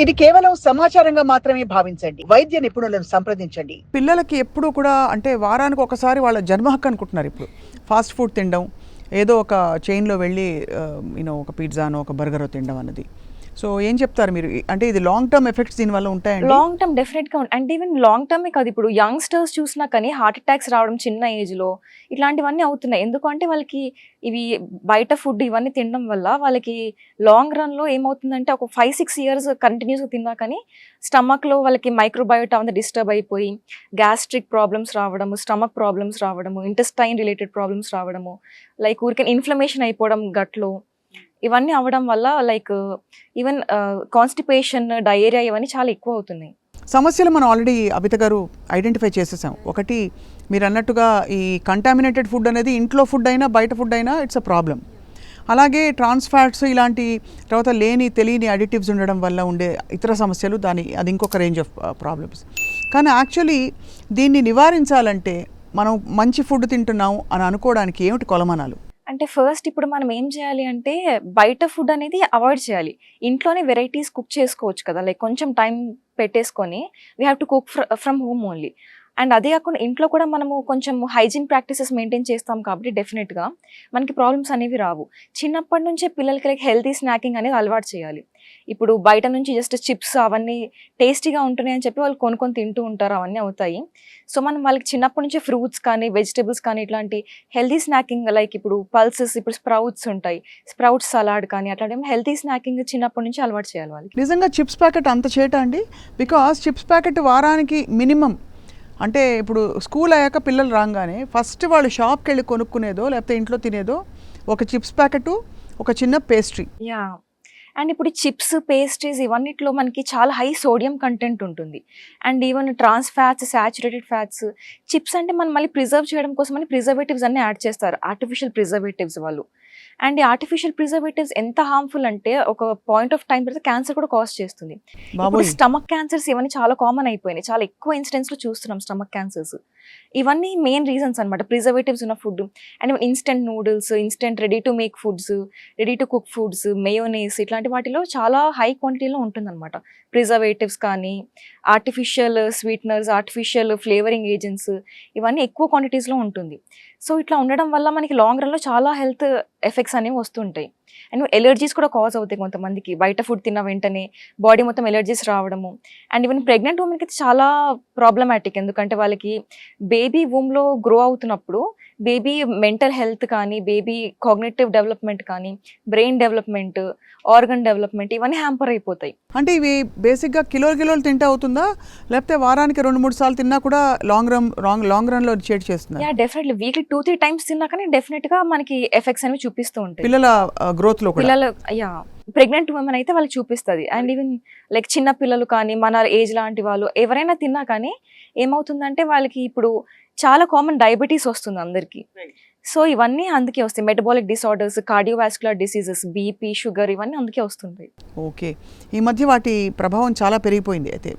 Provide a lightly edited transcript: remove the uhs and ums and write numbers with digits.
ఇది కేవలం సమాచారంగా మాత్రమే భావించండి. వైద్య నిపుణులను సంప్రదించండి. పిల్లలకి ఎప్పుడు కూడా అంటే వారానికి ఒకసారి వాళ్ళ జన్మ హక్కు అనుకుంటున్నారు ఇప్పుడు. ఫాస్ట్ ఫుడ్ తినడం, ఏదో ఒక చైన్లో వెళ్ళి ఒక పిజ్జానో ఒక బర్గరో తినడం అన్నది. సో ఏం చెప్తారు మీరు? అంటే ఇది లాంగ్ టర్మ్ ఎఫెక్ట్స్ దీనివల్ల ఉంటాయండి? లాంగ్ టర్మ్ డెఫినెట్గా అండ్ ఈవెన్ లాంగ్ టర్మే కాదు, ఇప్పుడు యంగ్స్టర్స్ చూసినా కానీ హార్ట్ అటాక్స్ రావడం చిన్న ఏజ్లో ఇట్లాంటివన్నీ అవుతున్నాయి. ఎందుకంటే వాళ్ళకి ఇవి బయట ఫుడ్ ఇవన్నీ తినడం వల్ల వాళ్ళకి లాంగ్ రన్లో ఏమవుతుందంటే ఒక 5-6 ఇయర్స్ కంటిన్యూస్గా తిన్నా కానీ స్టమక్లో వాళ్ళకి మైక్రోబయోటా అంతా డిస్టర్బ్ అయిపోయి గ్యాస్ట్రిక్ ప్రాబ్లమ్స్ రావడము, స్టమక్ ప్రాబ్లమ్స్ రావడము, ఇంటెస్టైన్ రిలేటెడ్ ప్రాబ్లమ్స్ రావడము, లైక్ ఊరికే ఇన్ఫ్లమేషన్ అయిపోవడం గట్లో, ఇవన్నీ అవ్వడం వల్ల లైక్ ఈవెన్ కాన్స్టిపేషన్, డయేరియా ఇవన్నీ చాలా ఎక్కువ అవుతున్నాయి. సమస్యలు మనం ఆల్రెడీ అబిత గారు ఐడెంటిఫై చేసేసాం. ఒకటి మీరు అన్నట్టుగా ఈ కంటామినేటెడ్ ఫుడ్ అనేది ఇంట్లో ఫుడ్ అయినా బయట ఫుడ్ అయినా ఇట్స్ అ ప్రాబ్లం. అలాగే ట్రాన్స్ ఫ్యాట్స్ ఇలాంటి తర్వాత తెలియని అడిటివ్స్ ఉండడం వల్ల ఉండే ఇతర సమస్యలు, అది ఇంకొక రేంజ్ ఆఫ్ ప్రాబ్లమ్స్. కానీ యాక్చువల్లీ దీన్ని నివారించాలంటే మనం మంచి ఫుడ్ తింటున్నాం అని అనుకోవడానికి ఏమిటి కొలమానాలు? అంటే ఫస్ట్ ఇప్పుడు మనం ఏం చేయాలి అంటే బయట ఫుడ్ అనేది అవాయిడ్ చేయాలి. ఇంట్లోనే వెరైటీస్ కుక్ చేసుకోవచ్చు కదా, లైక్ కొంచెం టైం పెట్టేసుకొని we have to cook from home only. And అదే కాకుండా ఇంట్లో కూడా మనము కొంచెం హైజీన్ ప్రాక్టీసెస్ మెయింటైన్ చేస్తాం కాబట్టి డెఫినెట్గా మనకి ప్రాబ్లమ్స్ అనేవి రావు. చిన్నప్పటి నుంచే పిల్లలకి లైక్ హెల్తీ స్నాకింగ్ అనేది అలవాటు చేయాలి. ఇప్పుడు బయట నుంచి జస్ట్ చిప్స్ అవన్నీ టేస్టీగా ఉంటున్నాయి అని చెప్పి వాళ్ళు కొనుక్కొని తింటూ ఉంటారు, అవన్నీ అవుతాయి. సో మనం వాళ్ళకి చిన్నప్పటి నుంచే ఫ్రూట్స్ కానీ వెజిటేబుల్స్ కానీ ఇట్లాంటి హెల్తీ స్నాకింగ్, లైక్ ఇప్పుడు పల్సెస్, ఇప్పుడు స్ప్రౌట్స్ ఉంటాయి, స్ప్రౌట్స్ సలాడ్ కానీ అట్లాంటి హెల్తీ స్నాకింగ్ చిన్నప్పటి నుంచి అలవాటు చేయాలి వాళ్ళకి. నిజంగా చిప్స్ ప్యాకెట్ అంత చేయటా అండి? బికాస్ చిప్స్ ప్యాకెట్ వారానికి మినిమం, అంటే ఇప్పుడు స్కూల్ అయ్యాక పిల్లలు రాగానే ఫస్ట్ వాళ్ళు షాప్కి వెళ్ళి కొనుక్కునేదో లేకపోతే ఇంట్లో తినేదో ఒక చిప్స్ ప్యాకెట్, ఒక చిన్న పేస్ట్రీ. యా, అండ్ ఇప్పుడు చిప్స్, పేస్ట్రీస్ ఇవన్నిట్లో మనకి చాలా హై సోడియం కంటెంట్ ఉంటుంది. And even trans fats, saturated fats. Chips అంటే మనం మళ్ళీ ప్రిజర్వ్ చేయడం కోసం అని ప్రిజర్వేటివ్స్ అన్నీ యాడ్ చేస్తారు, ఆర్టిఫిషియల్ ప్రిజర్వేటివ్స్ వాళ్ళు. అండ్ ఈ ఆర్టిఫిషియల్ ప్రిజర్వేటివ్స్ ఎంత హార్మ్ఫుల్ అంటే ఒక పాయింట్ ఆఫ్ టైం తర్వాత క్యాన్సర్ కూడా కాజ్ చేస్తుంది. ఇప్పుడు స్టమక్ క్యాన్సర్స్ ఇవన్నీ చాలా కామన్ అయిపోయినాయి, చాలా ఎక్కువ ఇన్సిడెంట్స్లో చూస్తున్నాం స్టమక్ క్యాన్సర్స్. ఇవన్నీ మెయిన్ రీజన్స్ అనమాట, ప్రిజర్వేటివ్స్ ఉన్న food. And instant noodles, instant ready to make foods, ready to cook foods, mayonnaise ఇట్లాంటి వాటిలో చాలా హై క్వాంటిటీలో ఉంటుందన్నమాట ప్రిజర్వేటివ్స్ కానీ, artificial sweeteners, artificial flavouring agents, ఇవన్నీ ఎక్కువ క్వాంటిటీస్లో ఉంటుంది. సో ఇట్లా ఉండడం వల్ల మనకి లాంగ్ రన్లో చాలా హెల్త్ ఎఫెక్ట్స్ అనేవి వస్తుంటాయి. అండ్ ఎలర్జీస్ కూడా కాజ్ అవుతాయి కొంతమందికి, బయట ఫుడ్ తిన్న వెంటనే బాడీ మొత్తం ఎలర్జీస్ రావడము. అండ్ ఈవెన్ ప్రెగ్నెంట్ ఉమెన్కి చాలా ప్రాబ్లమాటిక్, ఎందుకంటే వాళ్ళకి బేబీ వూమ్లో గ్రో అవుతున్నప్పుడు బేబీ మెంటల్ హెల్త్ కానీ, బేబీ కాగ్నిటివ్ డెవలప్మెంట్ కానీ, బ్రెయిన్ డెవలప్మెంట్, ఆర్గన్ డెవలప్మెంట్ ఇవన్నీ హ్యాంపర్ అయిపోతాయి. అంటే ఇవి బేసిక్గా కిలోలు తింటే అవుతుందా, లేకపోతే వారానికి 2-3 సార్లు తిన్నా కూడా లాంగ్ రన్లో చేట్ చేస్తుందా? యా, డెఫినెట్లీ వీక్లీ 2-3 టైమ్స్ తిన్నా కానీ డెఫినెట్గా మనకి ఎఫెక్ట్స్ అనేవి చూపిస్తూ ఉంటాయి పిల్లల గ్రోత్లో. యా, ప్రెగ్నెంట్ ఉమెన్ అయితే వాళ్ళకి చూపిస్తుంది. అండ్ ఈవెన్ లైక్ చిన్న పిల్లలు కానీ, మన ఏజ్ లాంటి వాళ్ళు ఎవరైనా తిన్నా కానీ ఏమవుతుందంటే వాళ్ళకి ఇప్పుడు చాలా కామన్ డయాబెటీస్ వస్తుంది అందరికీ. సో ఇవన్నీ అందుకే వస్తాయి, metabolic disorders, cardiovascular diseases, BP, sugar ఇవన్నీ అందుకే వస్తుంటాయి. ఓకే, ఈ మధ్య వాటి ప్రభావం చాలా పెరిగిపోయింది అయితే.